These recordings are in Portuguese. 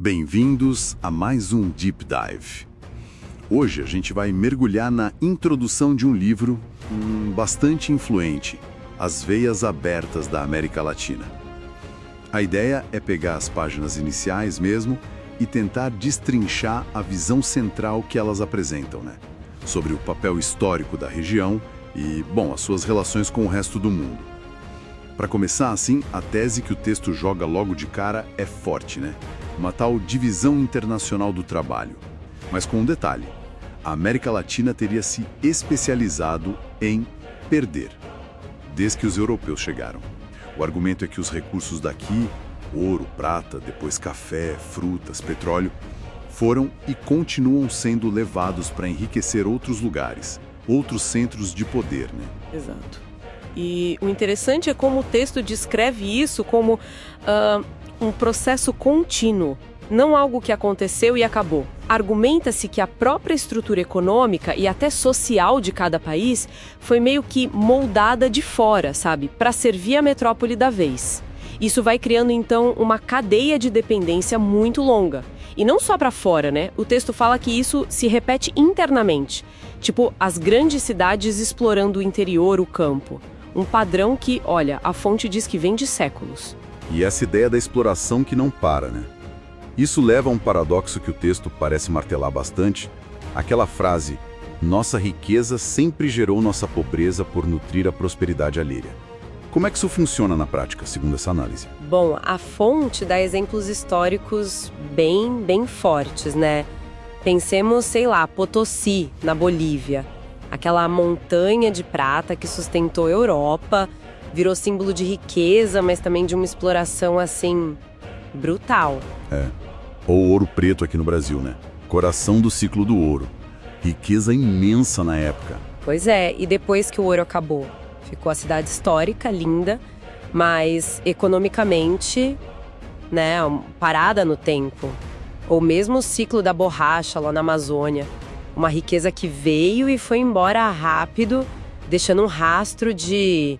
Bem-vindos a mais um Deep Dive. Hoje a gente vai mergulhar na introdução de um livro bastante influente, As Veias Abertas da América Latina. A ideia é pegar as páginas iniciais mesmo e tentar destrinchar a visão central que elas apresentam, né? Sobre o papel histórico da região e, as suas relações com o resto do mundo. Para começar assim, a tese que o texto joga logo de cara é forte, né? Uma tal divisão internacional do trabalho. Mas com um detalhe, a América Latina teria se especializado em perder, desde que os europeus chegaram. O argumento é que os recursos daqui, ouro, prata, depois café, frutas, petróleo, foram e continuam sendo levados para enriquecer outros lugares, outros centros de poder, né? Exato. E o interessante é como o texto descreve isso como um processo contínuo, não algo que aconteceu e acabou. Argumenta-se que a própria estrutura econômica e até social de cada país foi meio que moldada de fora, sabe, para servir a metrópole da vez. Isso vai criando, então, uma cadeia de dependência muito longa. E não só para fora, né? O texto fala que isso se repete internamente. Tipo, as grandes cidades explorando o interior, o campo. Um padrão que, olha, a fonte diz que vem de séculos. E essa ideia da exploração que não para, né? Isso leva a um paradoxo que o texto parece martelar bastante. Aquela frase, nossa riqueza sempre gerou nossa pobreza por nutrir a prosperidade alheia. Como é que isso funciona na prática, segundo essa análise? Bom, a fonte dá exemplos históricos bem fortes, né? Pensemos, sei lá, Potosí, na Bolívia. Aquela montanha de prata que sustentou a Europa, virou símbolo de riqueza, mas também de uma exploração, assim, brutal. Ou ouro preto aqui no Brasil, né? Coração do ciclo do ouro. Riqueza imensa na época. Pois é, e depois que o ouro acabou? Ficou a cidade histórica, linda, mas economicamente, né, parada no tempo. Ou mesmo o ciclo da borracha lá na Amazônia. Uma riqueza que veio e foi embora rápido, deixando um rastro de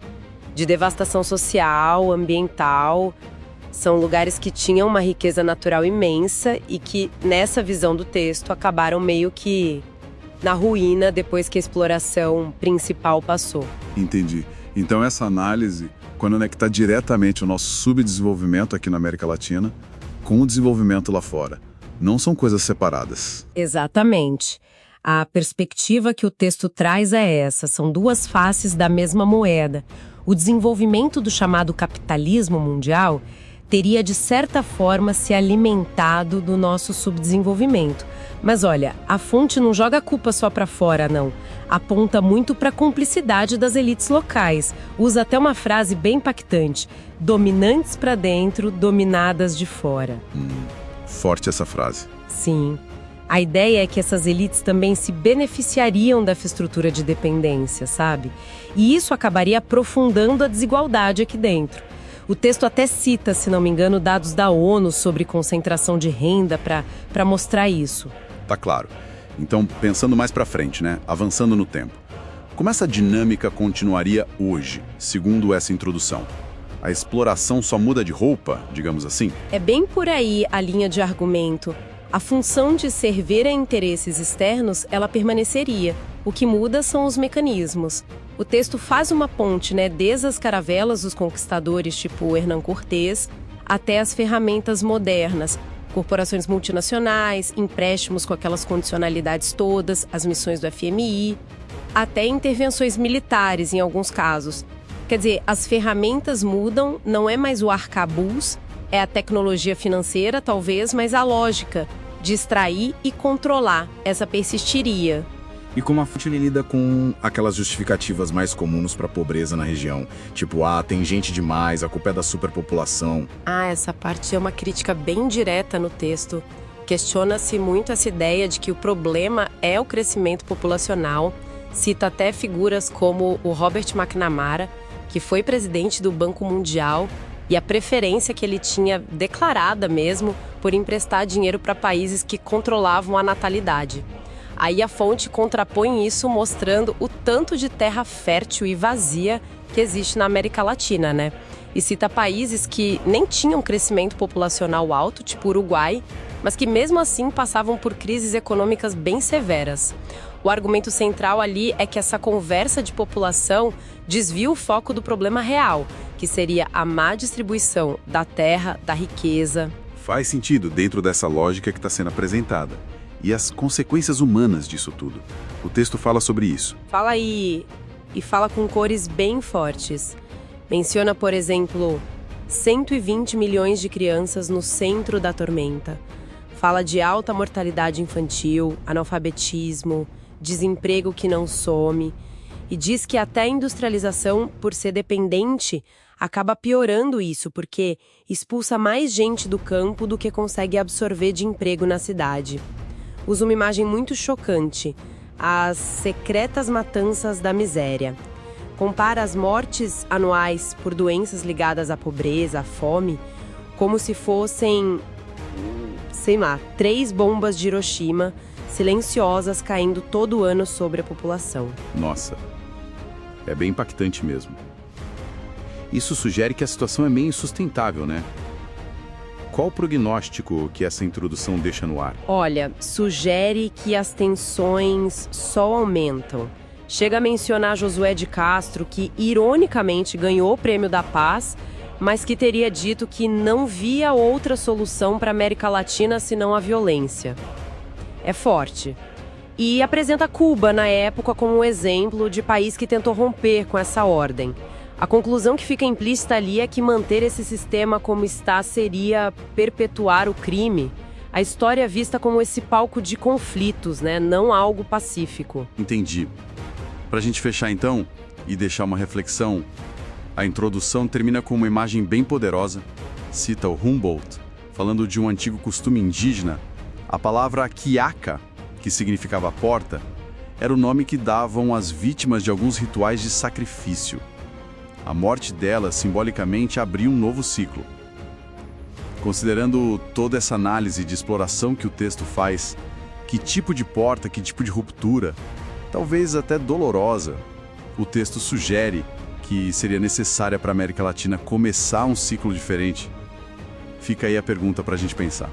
devastação social, ambiental. São lugares que tinham uma riqueza natural imensa e que, nessa visão do texto, acabaram meio que na ruína depois que a exploração principal passou. Entendi. Então essa análise conecta diretamente o nosso subdesenvolvimento aqui na América Latina com o desenvolvimento lá fora. Não são coisas separadas. Exatamente. A perspectiva que o texto traz é essa, são duas faces da mesma moeda. O desenvolvimento do chamado capitalismo mundial teria, de certa forma, se alimentado do nosso subdesenvolvimento. Mas olha, a fonte não joga a culpa só para fora, não. Aponta muito para a cumplicidade das elites locais. Usa até uma frase bem impactante: dominantes para dentro, dominadas de fora. Forte essa frase. Sim. A ideia é que essas elites também se beneficiariam dessa estrutura de dependência, sabe? E isso acabaria aprofundando a desigualdade aqui dentro. O texto até cita, se não me engano, dados da ONU sobre concentração de renda para mostrar isso. Tá claro. Então, pensando mais pra frente, né? Avançando no tempo. Como essa dinâmica continuaria hoje, segundo essa introdução? A exploração só muda de roupa, digamos assim? É bem por aí a linha de argumento. A função de servir a interesses externos, ela permaneceria. O que muda são os mecanismos. O texto faz uma ponte, né, desde as caravelas dos conquistadores, tipo Hernán Cortés, até as ferramentas modernas. Corporações multinacionais, empréstimos com aquelas condicionalidades todas, as missões do FMI, até intervenções militares em alguns casos. Quer dizer, as ferramentas mudam, não é mais o arcabuz, é a tecnologia financeira, talvez, mas a lógica de extrair e controlar, essa persistiria. E como a fonte lida com aquelas justificativas mais comuns para a pobreza na região? Tipo, tem gente demais, a culpa é da superpopulação. Essa parte é uma crítica bem direta no texto. Questiona-se muito essa ideia de que o problema é o crescimento populacional. Cita até figuras como o Robert McNamara, que foi presidente do Banco Mundial, e a preferência que ele tinha declarada mesmo por emprestar dinheiro para países que controlavam a natalidade. Aí a fonte contrapõe isso mostrando o tanto de terra fértil e vazia que existe na América Latina, né? E cita países que nem tinham crescimento populacional alto, tipo Uruguai, mas que mesmo assim passavam por crises econômicas bem severas. O argumento central ali é que essa conversa de população desvia o foco do problema real, que seria a má distribuição da terra, da riqueza. Faz sentido dentro dessa lógica que está sendo apresentada. E as consequências humanas disso tudo. O texto fala sobre isso. Fala aí, e fala com cores bem fortes. Menciona, por exemplo, 120 milhões de crianças no centro da tormenta. Fala de alta mortalidade infantil, analfabetismo, desemprego que não some. E diz que até a industrialização, por ser dependente, acaba piorando isso, porque expulsa mais gente do campo do que consegue absorver de emprego na cidade. Usa uma imagem muito chocante, as secretas matanças da miséria. Compara as mortes anuais por doenças ligadas à pobreza, à fome, como se fossem, 3 bombas de Hiroshima silenciosas caindo todo ano sobre a população. Nossa, é bem impactante mesmo. Isso sugere que a situação é meio insustentável, né? Qual o prognóstico que essa introdução deixa no ar? Olha, sugere que as tensões só aumentam. Chega a mencionar Josué de Castro, que ironicamente ganhou o Prêmio da Paz, mas que teria dito que não via outra solução para a América Latina senão a violência. É forte. E apresenta Cuba, na época, como um exemplo de país que tentou romper com essa ordem. A conclusão que fica implícita ali é que manter esse sistema como está seria perpetuar o crime. A história é vista como esse palco de conflitos, né? Não algo pacífico. Entendi. Para a gente fechar então e deixar uma reflexão, a introdução termina com uma imagem bem poderosa. Cita o Humboldt, falando de um antigo costume indígena. A palavra quiaca, que significava porta, era o nome que davam às vítimas de alguns rituais de sacrifício. A morte delas, simbolicamente, abriu um novo ciclo. Considerando toda essa análise de exploração que o texto faz, que tipo de porta, que tipo de ruptura, talvez até dolorosa, o texto sugere que seria necessária para a América Latina começar um ciclo diferente? Fica aí a pergunta para a gente pensar.